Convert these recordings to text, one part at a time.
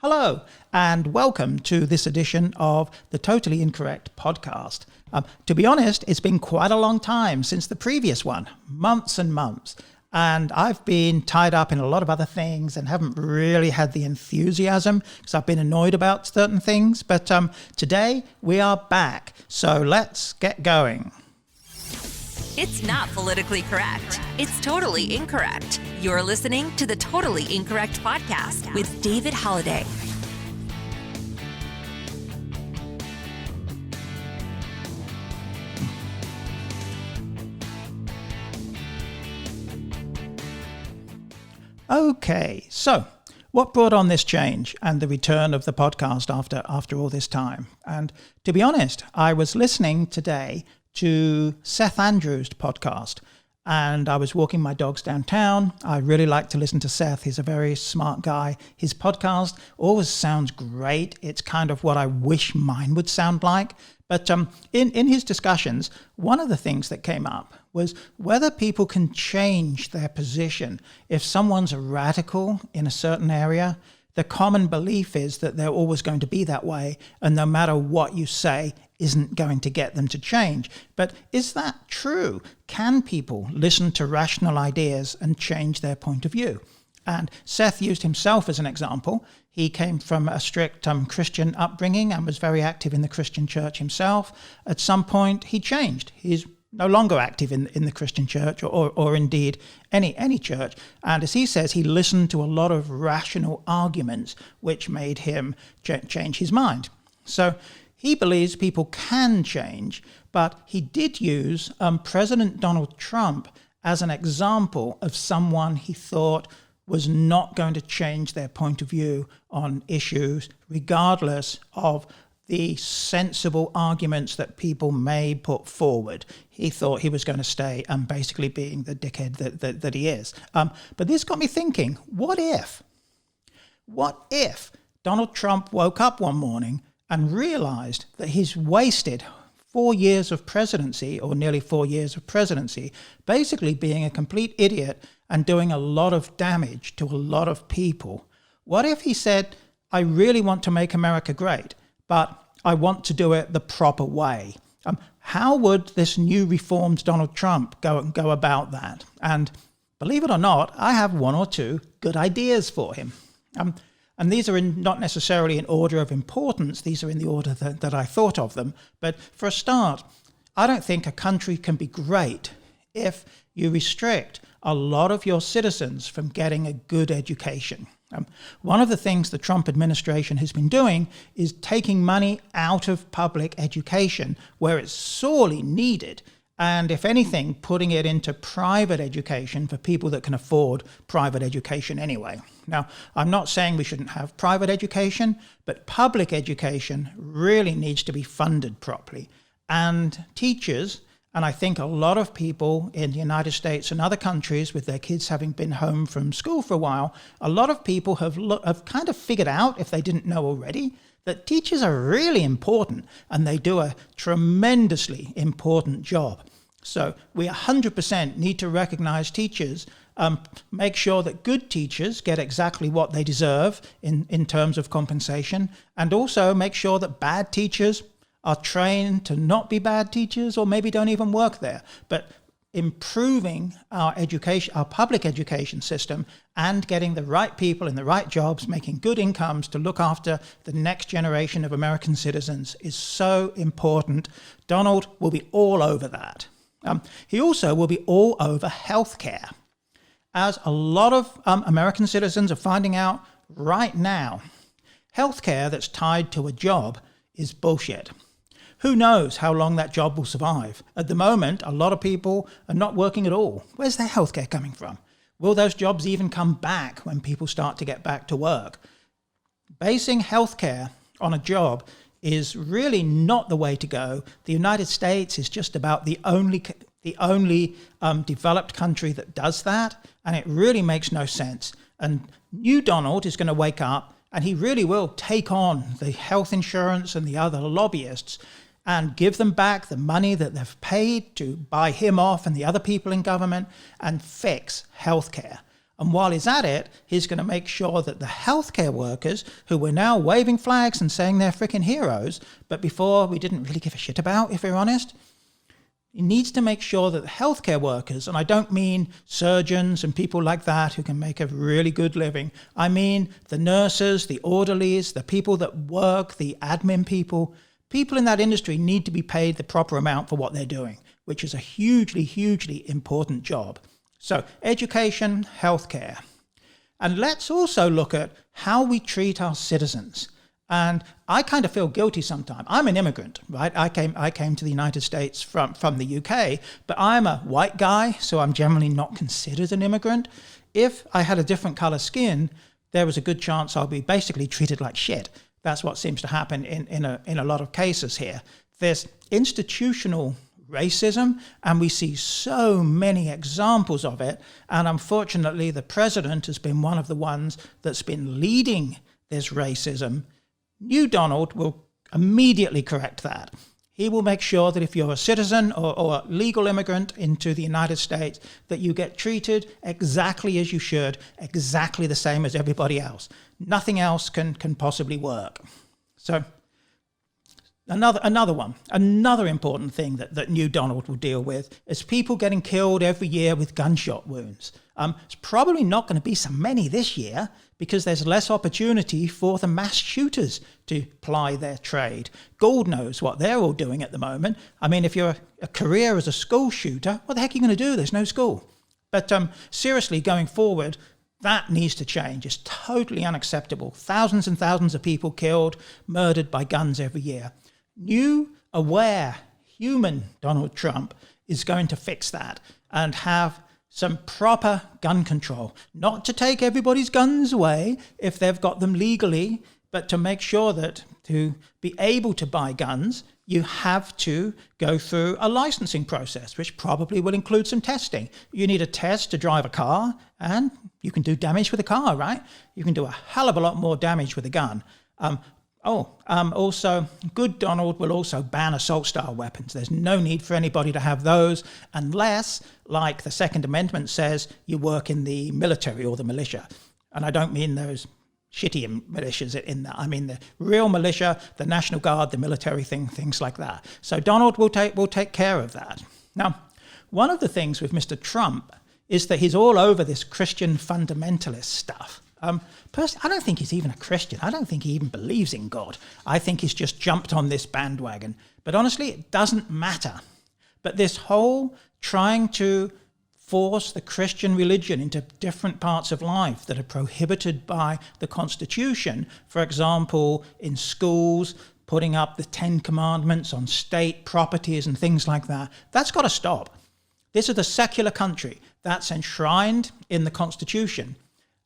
Hello, and welcome to this edition of the Totally Incorrect podcast. To be honest, it's been quite a long time since the previous one, months and months, and I've been tied up in a lot of other things and haven't really had the enthusiasm because I've been annoyed about certain things. But today we are back, so let's get going. It's not politically correct. It's totally incorrect. You're listening to the Totally Incorrect podcast with David Holliday. Okay, so what brought on this change and the return of the podcast after all this time? And to be honest, I was listening today to Seth Andrews' podcast, and I was walking my dogs downtown. I really like to listen to Seth. He's a very smart guy. His podcast always sounds great. It's kind of what I wish mine would sound like. But in his discussions, one of the things that came up was whether people can change their position. If someone's a radical in a certain area, the common belief is that they're always going to be that way, and no matter what you say isn't going to get them to change. But is that true? Can people listen to rational ideas and change their point of view? And Seth used himself as an example. He came from a strict Christian upbringing and was very active in the Christian church himself. At some point, he changed. He's no longer active in the Christian church or indeed any church. And as he says, he listened to a lot of rational arguments which made him change his mind. So he believes people can change, but he did use President Donald Trump as an example of someone he thought was not going to change their point of view on issues, regardless of the sensible arguments that people may put forward. He thought he was going to stay basically being the dickhead that he is. But this got me thinking, what if Donald Trump woke up one morning and realized that he's wasted 4 years of presidency, or nearly 4 years of presidency, basically being a complete idiot and doing a lot of damage to a lot of people? What if he said, I really want to make America great, but I want to do it the proper way? How would this new reformed Donald Trump go about that? And believe it or not, I have one or two good ideas for him. And these are not necessarily in order of importance. These are in the order that I thought of them. But for a start, I don't think a country can be great if you restrict a lot of your citizens from getting a good education. One of the things the Trump administration has been doing is taking money out of public education where it's sorely needed, and if anything, putting it into private education for people that can afford private education anyway. Now, I'm not saying we shouldn't have private education, but public education really needs to be funded properly. And teachers, and I think a lot of people in the United States and other countries with their kids having been home from school for a while, a lot of people have kind of figured out, if they didn't know already, that teachers are really important and they do a tremendously important job. So we 100% need to recognize teachers, make sure that good teachers get exactly what they deserve in terms of compensation, and also make sure that bad teachers are trained to not be bad teachers or maybe don't even work there. But improving our education, our public education system, and getting the right people in the right jobs, making good incomes to look after the next generation of American citizens is so important. Donald will be all over that. He also will be all over healthcare. As a lot of American citizens are finding out right now, healthcare that's tied to a job is bullshit. Who knows how long that job will survive? At the moment, a lot of people are not working at all. Where's their healthcare coming from? Will those jobs even come back when people start to get back to work? Basing healthcare on a job is really not the way to go. The United States is just about the only developed country that does that, and it really makes no sense. And new Donald is going to wake up, and he really will take on the health insurance and the other lobbyists and give them back the money that they've paid to buy him off and the other people in government and fix healthcare. And while he's at it, he's going to make sure that the healthcare workers, who were now waving flags and saying they're freaking heroes, but before we didn't really give a shit about, if we're honest, he needs to make sure that the healthcare workers, and I don't mean surgeons and people like that who can make a really good living, I mean the nurses, the orderlies, the people that work, the admin people in that industry need to be paid the proper amount for what they're doing, which is a hugely, hugely important job. So education, healthcare. And let's also look at how we treat our citizens. And I kind of feel guilty sometimes. I'm an immigrant, right? I came to the United States from the UK, but I'm a white guy, so I'm generally not considered an immigrant. If I had a different color skin, there was a good chance I'll be basically treated like shit. That's what seems to happen in a lot of cases here. There's institutional racism, and we see so many examples of it. And unfortunately, the president has been one of the ones that's been leading this racism. New Donald will immediately correct that. He will make sure that if you're a citizen or a legal immigrant into the United States, that you get treated exactly as you should, exactly the same as everybody else. Nothing else can possibly work. So another important thing that New Donald will deal with is people getting killed every year with gunshot wounds. It's probably not going to be so many this year because there's less opportunity for the mass shooters to ply their trade. God knows what they're all doing at the moment. I mean, if you're a career as a school shooter, what the heck are you going to do? There's no school. But seriously, going forward, that needs to change. It's totally unacceptable. Thousands and thousands of people killed, murdered by guns every year. New, aware, human Donald Trump is going to fix that and have some proper gun control. Not to take everybody's guns away if they've got them legally, but to make sure that to be able to buy guns, you have to go through a licensing process, which probably will include some testing. You need a test to drive a car, and you can do damage with a car, right? You can do a hell of a lot more damage with a gun. Also, good Donald will also ban assault-style weapons. There's no need for anybody to have those unless, like the Second Amendment says, you work in the military or the militia. And I don't mean those shitty militias in that. I mean the real militia, the National Guard, the military things like that. So Donald will take care of that. Now, one of the things with Mr. Trump is that he's all over this Christian fundamentalist stuff. Personally, I don't think he's even a Christian. I don't think he even believes in God. I think he's just jumped on this bandwagon. But honestly, it doesn't matter. But this whole trying to force the Christian religion into different parts of life that are prohibited by the Constitution, for example, in schools, putting up the 10 Commandments on state properties and things like that, that's got to stop. This is a secular country that's enshrined in the Constitution.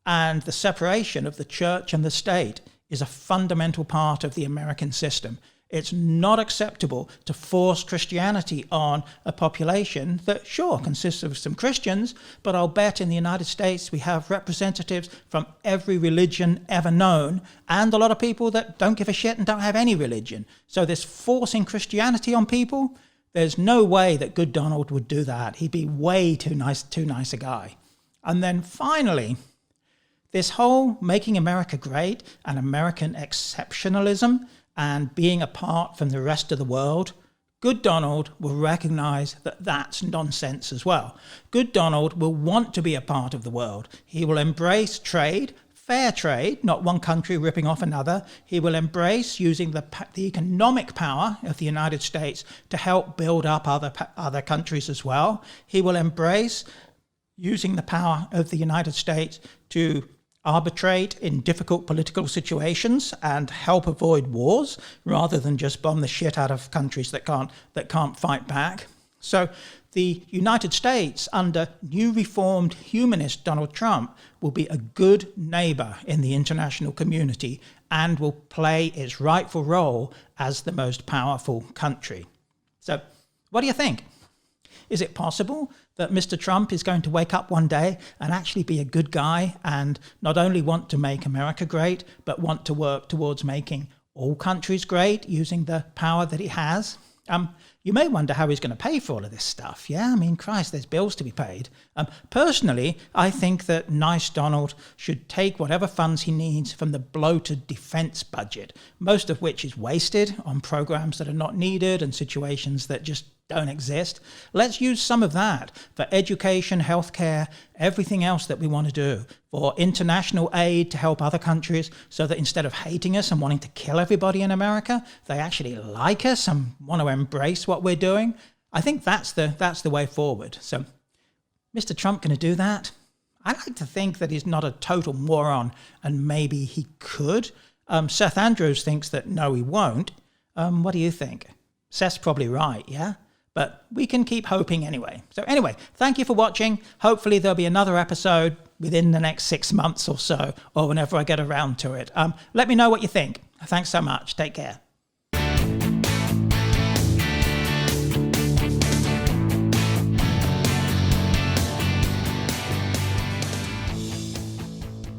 And the separation of the church and the state is a fundamental part of the American system. It's not acceptable to force Christianity on a population that, sure, consists of some Christians, but I'll bet in the United States we have representatives from every religion ever known, and a lot of people that don't give a shit and don't have any religion. So this forcing Christianity on people, there's no way that good Donald would do that. He'd be way too nice a guy. And then finally, this whole making America great and American exceptionalism and being apart from the rest of the world, good Donald will recognize that that's nonsense as well. Good Donald will want to be a part of the world. He will embrace trade, fair trade, not one country ripping off another. He will embrace using the economic power of the United States to help build up other countries as well. He will embrace using the power of the United States to arbitrate in difficult political situations and help avoid wars rather than just bomb the shit out of countries that can't fight back. So the United States, under new reformed humanist Donald Trump, will be a good neighbor in the international community and will play its rightful role as the most powerful country. So what do you think? Is it possible that Mr. Trump is going to wake up one day and actually be a good guy and not only want to make America great, but want to work towards making all countries great using the power that he has? You may wonder how he's going to pay for all of this stuff. Yeah, I mean, Christ, there's bills to be paid. Personally, I think that nice Donald should take whatever funds he needs from the bloated defense budget, most of which is wasted on programs that are not needed and situations that just don't exist. Let's use some of that for education, healthcare, everything else that we want to do, for international aid to help other countries so that instead of hating us and wanting to kill everybody in America, they actually like us and want to embrace what we're doing. I think that's the way forward. So, Mr. Trump going to do that? I like to think that he's not a total moron and maybe he could. Seth Andrews thinks that no, he won't. What do you think? Seth's probably right, yeah? But we can keep hoping anyway. So anyway, thank you for watching. Hopefully there'll be another episode within the next 6 months or so, or whenever I get around to it. Let me know what you think. Thanks so much. Take care.